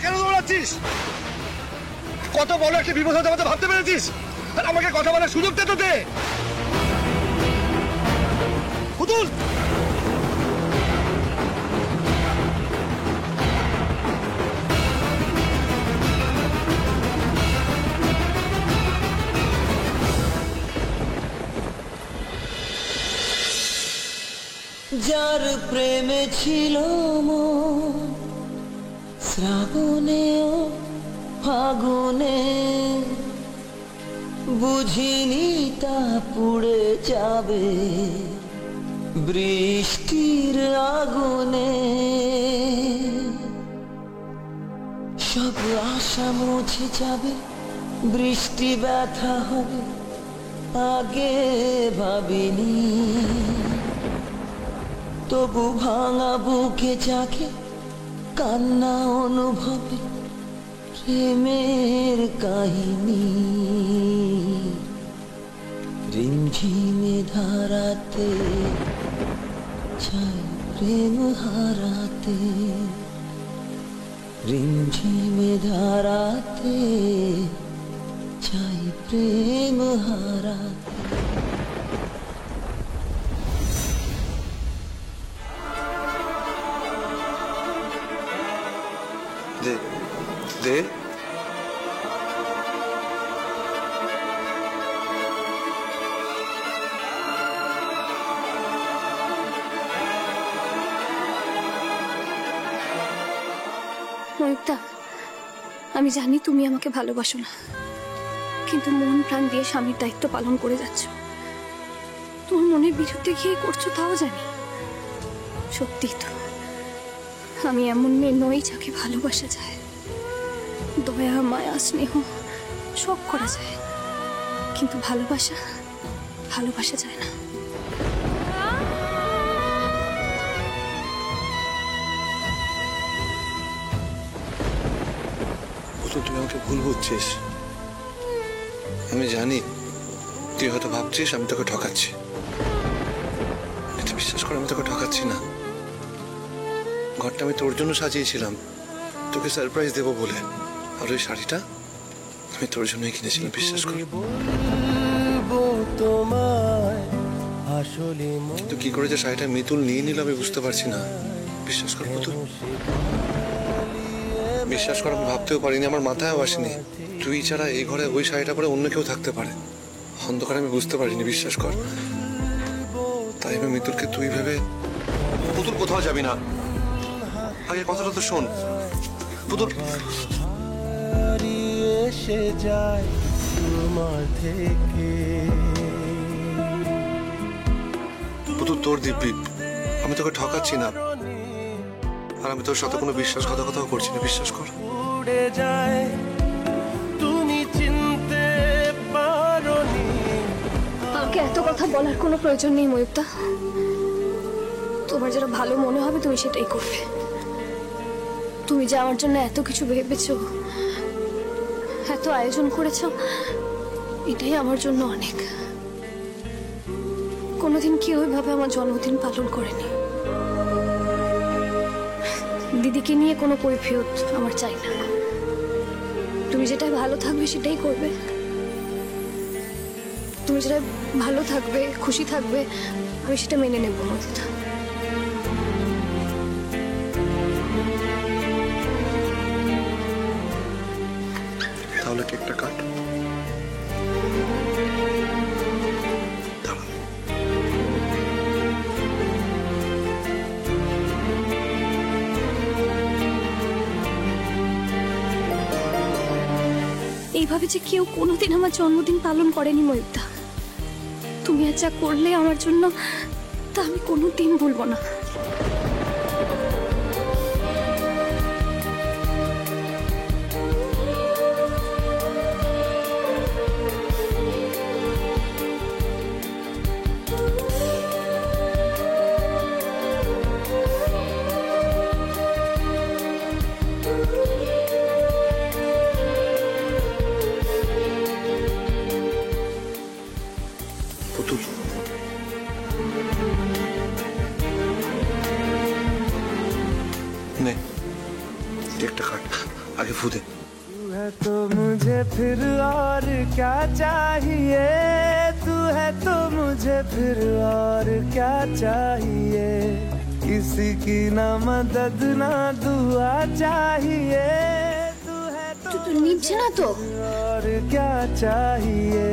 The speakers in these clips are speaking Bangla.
কেন দৌড়াচ্ছিস? কত বড় একটা বিপদ হতে পারে ভাবতে পেরেছিস? আর আমাকে কথা বলার সুযোগটা তো দে। পুতুল, যার প্রেমে ছিল মন শ্রাবণে ও ফাগুনে, বুঝিনি তা পুড়ে যাবে বৃষ্টির আগুনে। সব আশা মুছে যাবে, বৃষ্টি ব্যথা হবে, আগে ভাবিনি। তবু ভাঙা বুকে জাগে কান্না অনুভবে প্রেমের কাহিনী। রিমঝিমে ধারাতে চাই প্রেম হারাতে, রিমঝিমে ধারাতে চাই প্রেম হারাতে। দে দে। ময়ূক্তা, আমি জানি তুমি আমাকে ভালোবাসো না, কিন্তু মন প্রাণ দিয়ে স্বামীর দায়িত্ব পালন করে যাচ্ছ। তোমার মনের বিরুদ্ধে গিয়ে করছো তাও জানি। সত্যি তো আমি এমন মেয়ে নই যাকে ভালোবাসা যায়। দয়া মায়া স্নেহ সব করা যায়, কিন্তু ভালোবাসা যায় না। তুই আমাকে ভুল বুঝছিস। আমি জানি তুই হয়তো ভাবছিস আমি তোকে ঠকাচ্ছি, বিশ্বাস করে আমি তোকে ঠকাচ্ছি না। ঘরটা আমি তোর জন্য সাজিয়েছিলাম, তোকে সারপ্রাইজ দেবো বলে। আর ওই শাড়িটা আমি তোর জন্যই কিনেছিলাম, বিশ্বাস কর। তো কি করে যে শাড়িটা মিতুল নিয়ে নিল আমি বুঝতে পারছি না। বিশ্বাস কর পুতুল, বিশ্বাস কর আমি ভাবতেও পারিনি, আমার মাথায়ও আসেনি তুই ছাড়া এই ঘরে ওই শাড়িটা পরে অন্য কেউ থাকতে পারে। অন্ধকারে আমি বুঝতে পারিনি, বিশ্বাস কর। তাই আমি মিতুলকে তুই ভেবে। পুতুল কোথাও যাবি না, আগে কথাটা তো শোন। পুতুল এসে যায় তোমার থেকে। পুতুল তোর দিব্যি, আমি তোকে ঠকাচ্ছি না, আর আমি তোর সাথে কোনো বিশ্বাসঘাতকতাও করছি না, বিশ্বাস কর। উড়ে যায় তুমি চিনতে পারোনি। আমাকে এত কথা বলার কোনো প্রয়োজন নেই ময়ূক্তা। তোমার যেটা ভালো মনে হবে তুমি সেটাই করবে। তুমি যে আমার জন্য এত কিছু ভেবেছো, এত আয়োজন করেছো, এটাই আমার জন্য অনেক। কোনোদিন কেউ ওইভাবে আমার জন্মদিন পালন করেনি। দিদিকে নিয়ে কোনো কৈফিয়ত আমার চাই না। তুমি যেটা ভালো থাকবে সেটাই করবে। তুমি যেটা ভালো থাকবে, খুশি থাকবে, আমি সেটা মেনে নেব ময়ূক্তা। তাহলে কেকটা কাট। এইভাবে যে কেউ কোনোদিন আমার জন্মদিন পালন করেনি ময়ূক্তা। তুমি আর যা করলে আমার জন্য, তা আমি কোনোদিন ভুলবো না। আগে ফুদে। तू है तो मुझे फिर और क्या चाहिए, तू है तो मुझे फिर और क्या चाहिए, किसी की ना मदद ना दुआ चाहिए, तू है तो তো নিচ্ছে না তো? और क्या चाहिए।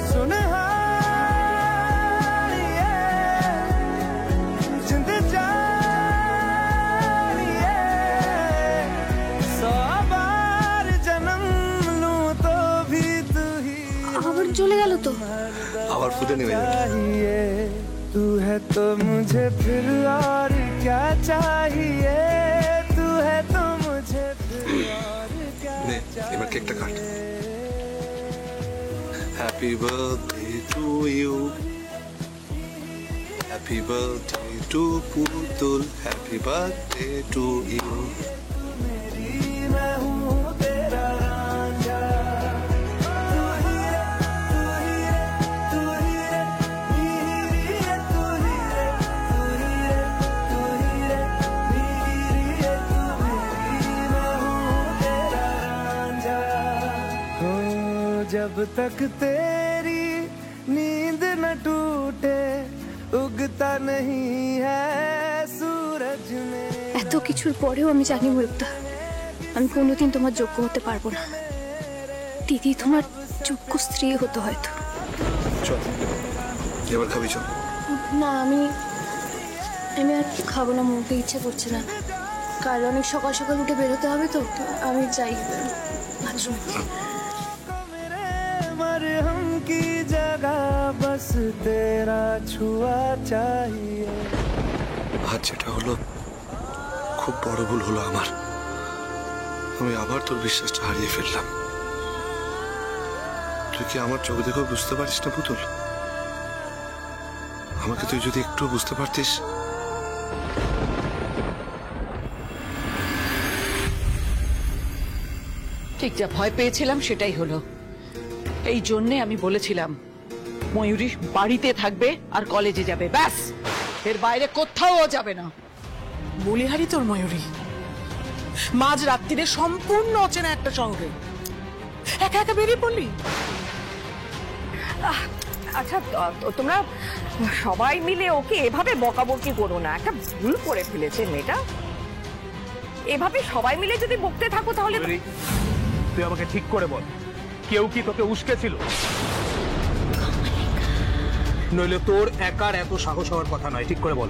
सुन हारिए, जिंद जानिए, 100 बार जन्म लूं तो भी तू ही আবার চলে গেল তো? আবার ফুদে নেমে যাবে। चाहिए, तू है तो मुझे फिर और क्या चाहिए, तू है तो मुझे फिर और क्या নে এবার কেকটা কাট। Happy birthday to you, happy birthday to Putul, happy birthday to you. मेरी मैं हूँ तेरा रांझा, तू ही रे, तू ही रे, तू ही रे, मेरी रे, तू ही रे, तू ही रे, तू ही रे, मेरी रे, तू मेरी, मैं हूँ तेरा रांझा। हो जब तक तेरी नींद न टूटे, उगता नहीं है सूरज में। এত কিছুর পরেও আমি জানি ময়ূকদা, আমি কোনোদিন তোমার যোগ্য হতে পারবো না। দিদি তোমার যোগ্য স্ত্রী হতে হয়তো। চল এবার খাবি, চল। না, আমি আর খাবো না, মুখে ইচ্ছে করছে না। কাল অনেক সকাল সকাল উঠে বেরোতে হবে তো, আমি যাই বাথরুমে। मेरे मरहम की जगह बस तेरा छुआ चाहिए। আজ যেটা হলো খুব বড় ভুল হলো আমার। আমি আবার তোর বিশ্বাসটা হারিয়ে ফেললাম। তুই কি আমার চোখ দেখেও বুঝতে পারিস না পুতুল? আমাকে তুই যদি একটু বুঝতে পারতিস। ঠিক যা ভয় পেয়েছিলাম সেটাই হলো। এই জন্যে আমি বলেছিলাম ময়ূরী বাড়িতে থাকবে আর কলেজে যাবে, ব্যাস, এর বাইরে কোথাও ও যাবে না। বলিহারি তোর ময়ূরী, মাঝ রাত্রিরে সম্পূর্ণ অচেনা একটা শহরে একা একা বেরিয়ে পড়লি। আচ্ছা, তোমরা সবাই মিলে ওকে এভাবে বকাবকি করো না, একটা ভুল করে ফেলেছে মেয়েটা। এভাবে সবাই মিলে যদি বকতে থাকো তাহলে তুই আমাকে ঠিক করে বল, কেউ কি তোকে উস্কেছিল? নইলে তোর একার এত সাহস হওয়ার কথা নয়, ঠিক করে বল।